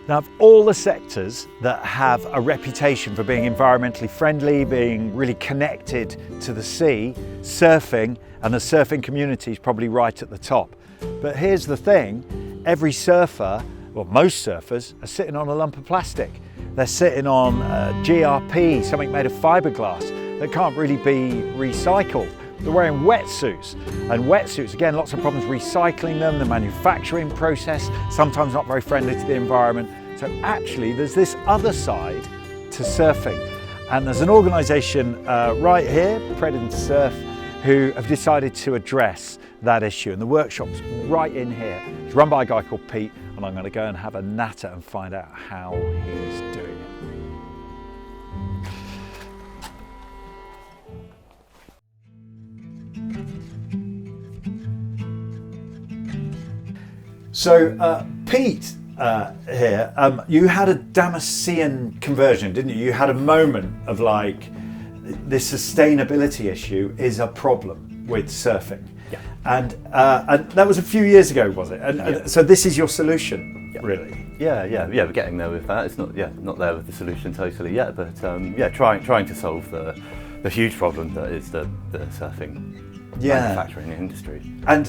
Now, of all the sectors that have a reputation for being environmentally friendly, being really connected to the sea, surfing and the surfing community is probably right at the top. But here's the thing, every surfer, well, most surfers are sitting on a lump of plastic. They're sitting on GRP, something made of fiberglass that can't really be recycled. They're wearing wetsuits, and wetsuits, again, lots of problems recycling them, the manufacturing process, sometimes not very friendly to the environment. So actually, there's this other side to surfing. And there's an organisation right here, Predn Surf, who have decided to address that issue. And the workshop's right in here. It's run by a guy called Pete, and I'm going to go and have a natter and find out how he's doing it. So Pete here, you had a Damascene conversion, didn't you? You had a moment of like, this sustainability issue is a problem with surfing. Yeah. And that was a few years ago, was it? And so this is your solution, really? Yeah, we're getting there with that. It's not there with the solution totally yet, but trying to solve the huge problem that is the surfing manufacturing industry. And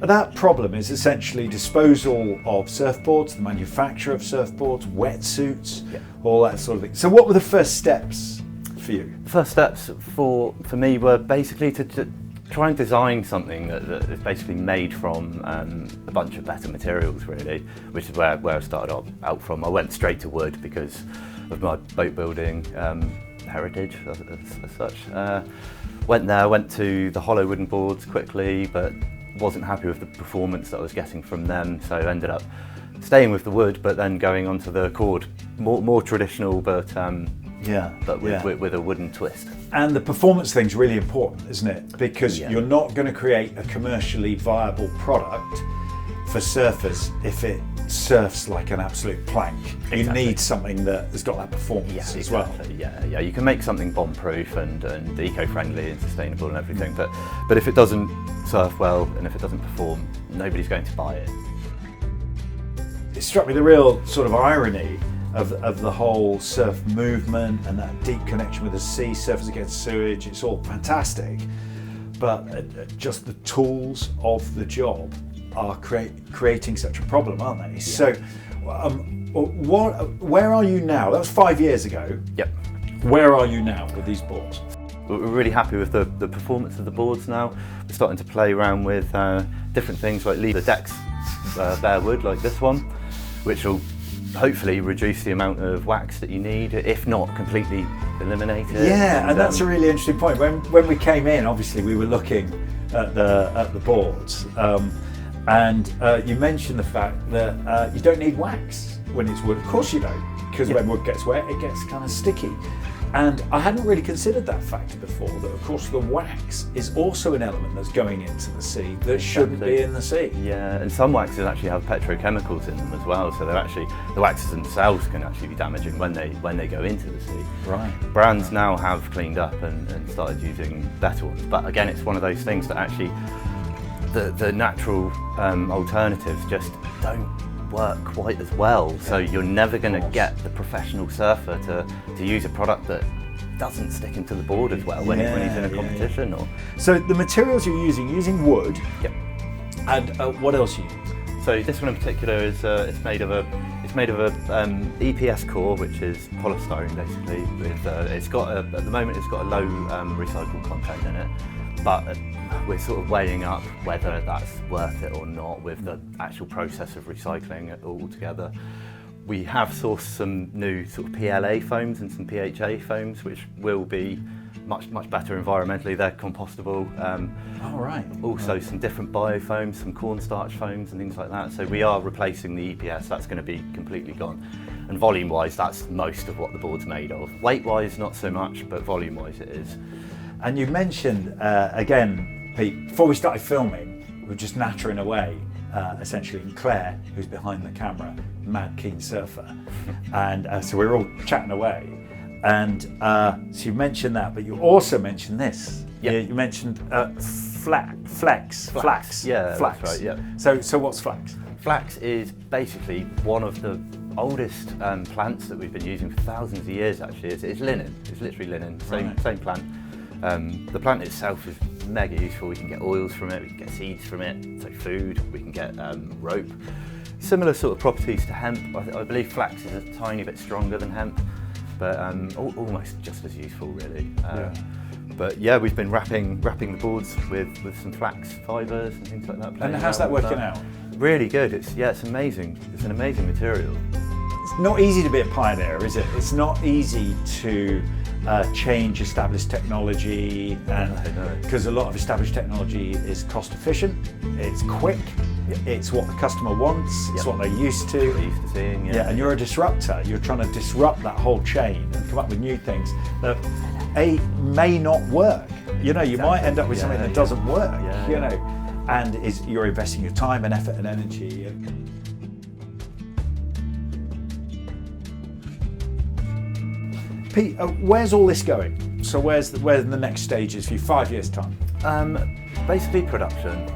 that problem is essentially disposal of surfboards, the manufacture of surfboards, wetsuits, all that sort of thing. So what were the first steps for you? The first steps for me were basically to try and design something that is basically made from a bunch of better materials, really, which is where I started out from. I went straight to wood because of my boat building heritage as such. Went to the hollow wooden boards quickly, but wasn't happy with the performance that I was getting from them, so I ended up staying with the wood, but then going onto the cord, more traditional, but with a wooden twist. And the performance thing's really important, isn't it? Because you're not going to create a commercially viable product for surfers if it surfs like an absolute plank. Exactly. You need something that has got that performance as well. Yeah. You can make something bomb-proof and eco-friendly and sustainable and everything, but if it doesn't surf well and if it doesn't perform, nobody's going to buy it. It struck me the real sort of irony of the whole surf movement and that deep connection with the sea, surfers against sewage. It's all fantastic, but just the tools of the job are creating such a problem, aren't they? Yeah. So, where are you now? That was 5 years ago. Yep. Where are you now with these boards? We're really happy with the performance of the boards now. We're starting to play around with different things, like leave the decks bare wood, like this one, which will hopefully reduce the amount of wax that you need, if not completely eliminate it. Yeah, and that's a really interesting point. When we came in, obviously we were looking at the boards. And you mentioned the fact that you don't need wax when it's wood. Of course you don't, because when wood gets wet, it gets kind of sticky. And I hadn't really considered that factor before, that of course the wax is also an element that's going into the sea that shouldn't be in the sea. Yeah, and some waxes actually have petrochemicals in them as well, so the waxes themselves can actually be damaging when they go into the sea. Right. Brands now have cleaned up and started using better ones, but again, it's one of those things that actually the natural alternatives just don't work quite as well, so you're never going to get the professional surfer to use a product that doesn't stick into the board as well when he's in a competition. Or so the materials you're using wood. Yep. And what else are you using? So this one in particular is it's made of a EPS core, which is polystyrene basically. It's got at the moment it's got a low recycled content in it, but we're sort of weighing up whether that's worth it or not with the actual process of recycling it all together. We have sourced some new sort of PLA foams and some PHA foams, which will be much better environmentally. They're compostable. Also some different biofoams, some cornstarch foams and things like that. So we are replacing the EPS. That's going to be completely gone. And volume-wise, that's most of what the board's made of. Weight-wise, not so much, but volume-wise it is. And you mentioned, again, Pete, before we started filming, we were just nattering away, essentially, and Claire, who's behind the camera, mad keen surfer. And so we were all chatting away. And so you mentioned that, but you also mentioned this. Yep. You mentioned flax. Yeah, flax. That's right, yeah. So what's flax? Flax is basically one of the oldest plants that we've been using for thousands of years actually is linen. It's literally linen, same plant. The plant itself is mega useful. We can get oils from it, we can get seeds from it, so food, we can get rope. Similar sort of properties to hemp. I believe flax is a tiny bit stronger than hemp, but almost just as useful really. But yeah, we've been wrapping the boards with some flax fibres and things like that. And how's that working out? Really good. It's amazing. It's an amazing material. It's not easy to be a pioneer, is it? It's not easy to change established technology, and because a lot of established technology is cost efficient, it's quick, it's what the customer wants, it's what they're used to. They're used to seeing, and you're a disruptor. You're trying to disrupt that whole chain and come up with new things that may not work. You know, you might end up with something that doesn't work. You know, and you're investing your time and effort and energy. Pete, where's all this going? So where the next stage is for you, 5 years' time? Basically production.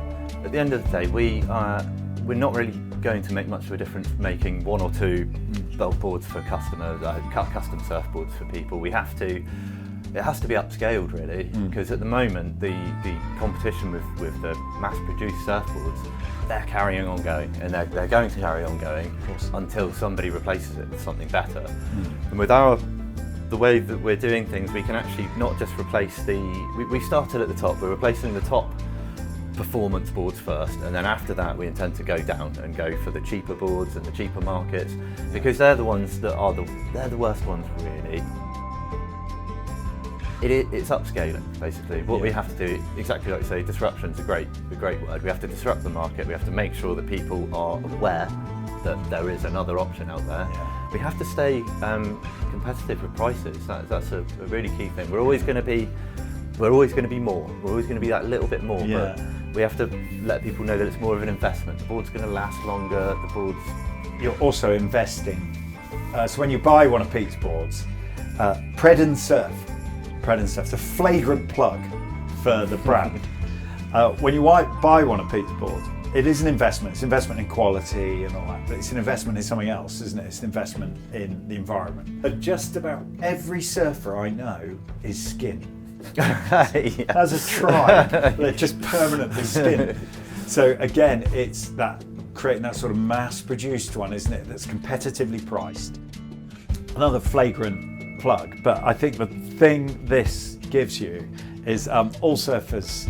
At the end of the day, we're not really going to make much of a difference making 1 or 2 belt boards for customers, custom surfboards for people. It has to be upscaled really, because at the moment the competition with the mass-produced surfboards, they're carrying on going, and they're going to carry on going until somebody replaces it with something better. And with the way that we're doing things, we can actually not just replace we started at the top, we're replacing the top performance boards first, and then after that we intend to go down and go for the cheaper boards and the cheaper markets, because they're the ones that are they're the worst ones really. It's upscaling basically. What we have to do, exactly like you say, disruption's a great word. We have to disrupt the market. We have to make sure that people are aware that there is another option out there. We have to stay competitive with prices. That's a really key thing. We're always going to be more. We're always going to be that little bit more. But we have to let people know that it's more of an investment. The board's going to last longer. The board's. You're also investing. So when you buy one of Pete's boards, Predn Surf. Predn Surf. It's a flagrant plug for the brand. When you buy one of Pete's boards, it is an investment. It's an investment in quality and all that, but it's an investment in something else, isn't it? It's an investment in the environment. But just about every surfer I know is skin. As a tribe, they're just permanently skin. So again, it's that creating that sort of mass-produced one, isn't it? That's competitively priced. Another flagrant plug, but I think the thing this gives you is all surfers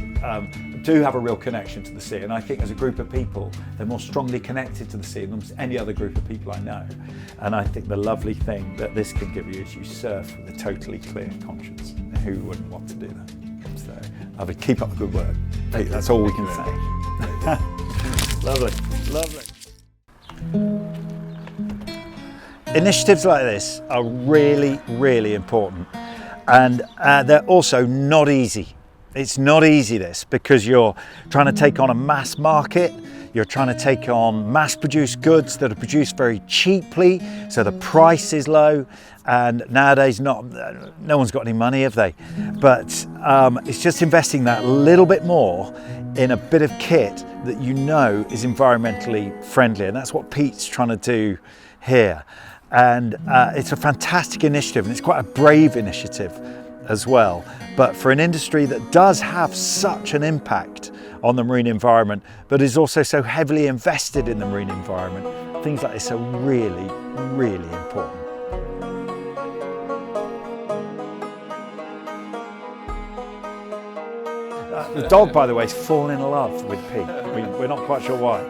do have a real connection to the sea, and I think as a group of people they're more strongly connected to the sea than almost any other group of people I know. And I think the lovely thing that this can give you is you surf with a totally clear conscience. Who wouldn't want to do that? So I would keep up the good work. That's all we can say. Lovely. Initiatives like this are really, really important, and they're also not easy. It's not easy, this, because you're trying to take on a mass market, you're trying to take on mass-produced goods that are produced very cheaply, so the price is low, and nowadays no one's got any money, have they? But it's just investing that little bit more in a bit of kit that you know is environmentally friendly, and that's what Pete's trying to do here. And it's a fantastic initiative, and it's quite a brave initiative as well. But for an industry that does have such an impact on the marine environment, but is also so heavily invested in the marine environment, things like this are really, really important. The dog, by the way, is falling in love with Pete. We're not quite sure why.